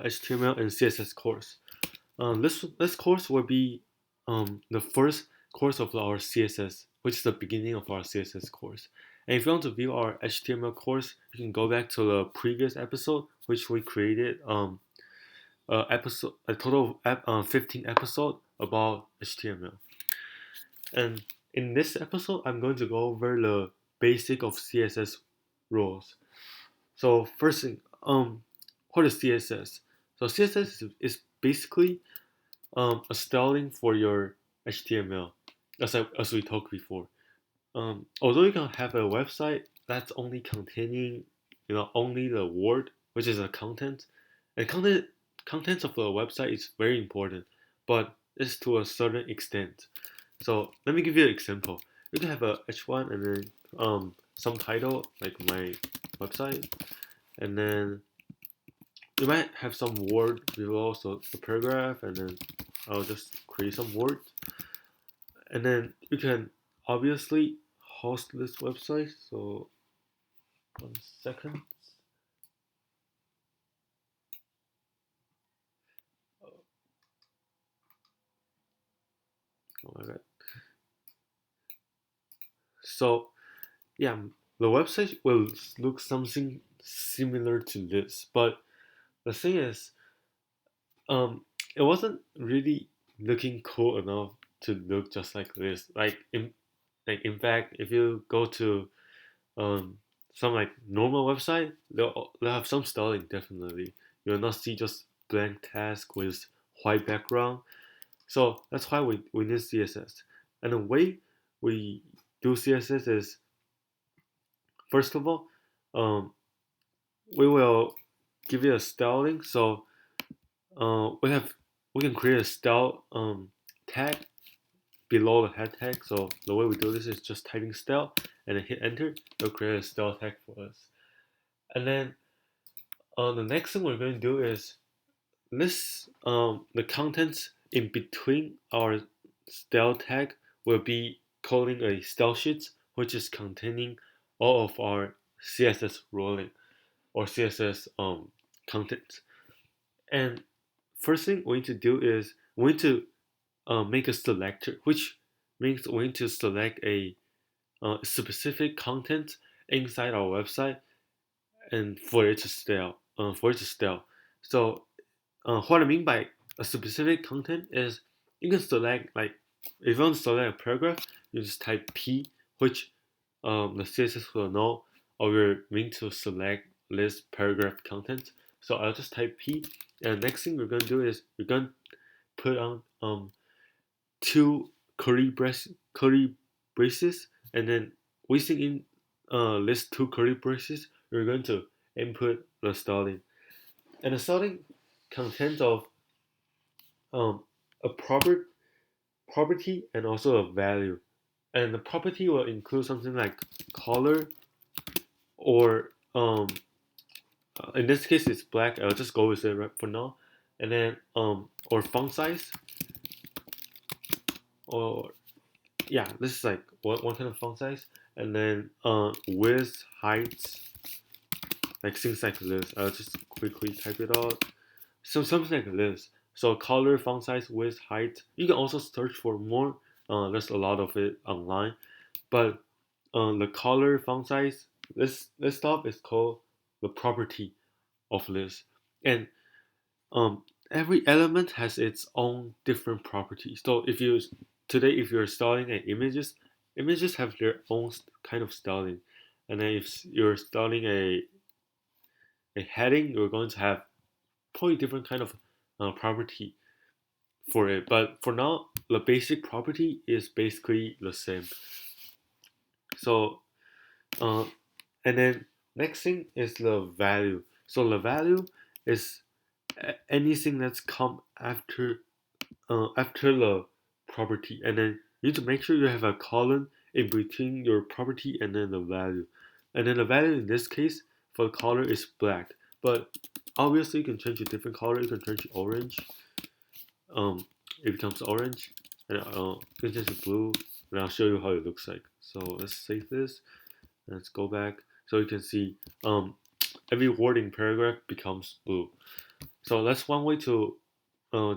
HTML and CSS course. This course will be the first course of our CSS, which is the beginning of our CSS course. And if you want to view our HTML course, you can go back to the previous episode, which we created a total of 15 episode about HTML. And in this episode, I'm going to go over the basic of CSS rules. So first thing, what is CSS? So CSS is basically a styling for your HTML, as we talked before. Although you can have a website that's only containing, only the word, which is a content, and contents of the website is very important, but it's to a certain extent. So let me give you an example. You can have a H1 and then some title like my website, and then you might have some word below, so a paragraph, and then I'll just create some words, and then you can obviously host this website. So 1 second. Oh my god. So yeah, the website will look something similar to this, but the thing is, it wasn't really looking cool enough to look just like this. In fact, if you go to um some like normal website, they'll have some styling definitely. You'll not see just blank text with white background. So that's why we need CSS. And the way we do CSS is, first of all, um, we will give it a styling. So we can create a style tag below the head tag. So the way we do this is just typing style and then hit enter. It'll create a style tag for us. And then the next thing we're going to do is list the contents in between our style tag will be calling a style sheet, which is containing all of our CSS ruling or CSS content. And first thing we need to do is we need to make a selector, which means we need to select a specific content inside our website and for it to style. So what I mean by a specific content is you can select, like, if you want to select a paragraph, you just type P, which the CSS will know, or we're meant to select this paragraph content. So I'll just type P, and the next thing we're going to do is we're going to put on two curly braces, and then within these two curly braces, we're going to input the styling. And the styling contains of um, a property and also a value. And the property will include something like color, or in this case it's black. I'll just go with it right for now. And then or font size, or yeah, this is like one kind of font size. And then width, height, like things like this. I'll just quickly type it out. So something like this. So color, font size, width, height. You can also search for more. There's a lot of it online. But the color, font size, this stuff is called the property of this. And every element has its own different properties. So if you're styling images have their own kind of styling. And then if you're styling a heading, you're going to have probably different kind of property for it. But for now, the basic property is basically the same. So, uh, and then next thing is the value. So the value is anything that's come after the property, and then you need to make sure you have a column in between your property and then the value. And then the value in this case for the color is black, but obviously you can change a different color. You can change it orange. It becomes orange, and you can change it blue, and I'll show you how it looks like. So let's save this. Let's go back so you can see every word in paragraph becomes blue. So that's one way to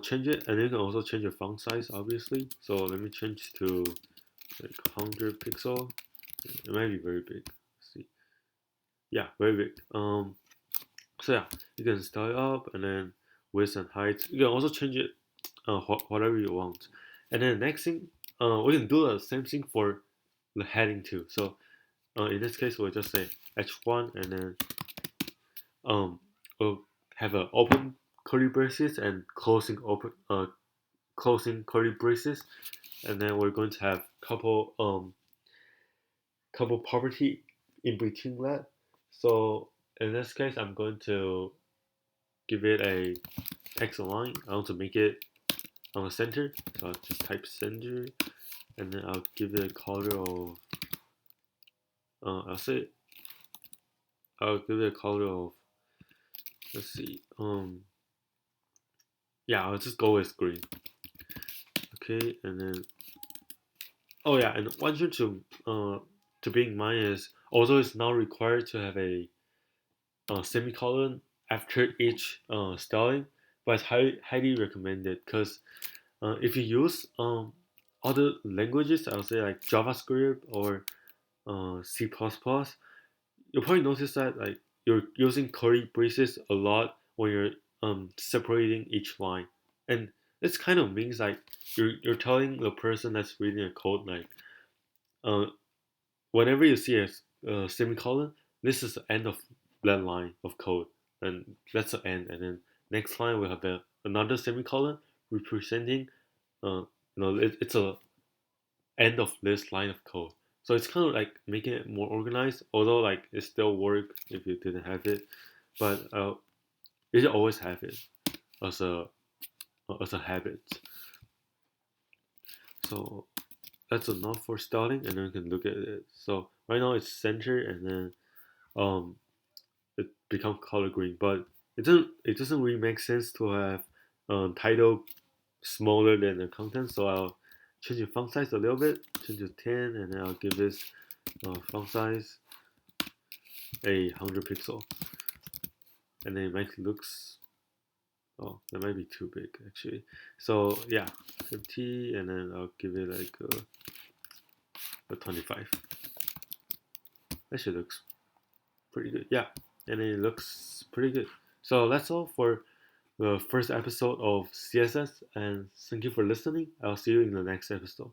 change it, and you can also change your font size, obviously. So let me change to like 100 pixel. It might be very big. Let's see, yeah, very big. So yeah, you can style it up, and then width and height. You can also change it whatever you want. And then the next thing, we can do the same thing for the heading too. So in this case, we'll just say h1, and then we'll have an open curly braces and closing curly braces, and then we're going to have couple property in between that. So in this case, I'm going to give it a text align. I want to make it on the center, so I'll just type center, and then I'll give it a color of I'll say I'll give it a color of, let's see, yeah, I'll just go with green. Okay, and then oh yeah, and one thing to bear in mind is, although it's not required to have a semicolon after each styling, but it's highly recommended, because if you use other languages, I'll say like JavaScript or C++, you'll probably notice that like you're using curly braces a lot when you're separating each line, and this kind of means like you're telling the person that's reading a code like uh, whenever you see a semicolon, this is the end of that line of code, and that's the end. And then next line we have another semicolon representing, it's a end of this line of code. So it's kind of like making it more organized. Although like it still work if you didn't have it, but you should always have it as a habit. So that's enough for starting, and then you can look at it. So right now it's center, and then um it become color green, but it doesn't really make sense to have title smaller than the content. So I'll change the font size a little bit, change to 10, and then I'll give this font size 100 pixel, and then it might looks, oh, that might be too big actually. So yeah, 50, and then I'll give it like a 25. That should looks pretty good. Yeah, and it looks pretty good. So that's all for the first episode of CSS, and thank you for listening. I'll see you in the next episode.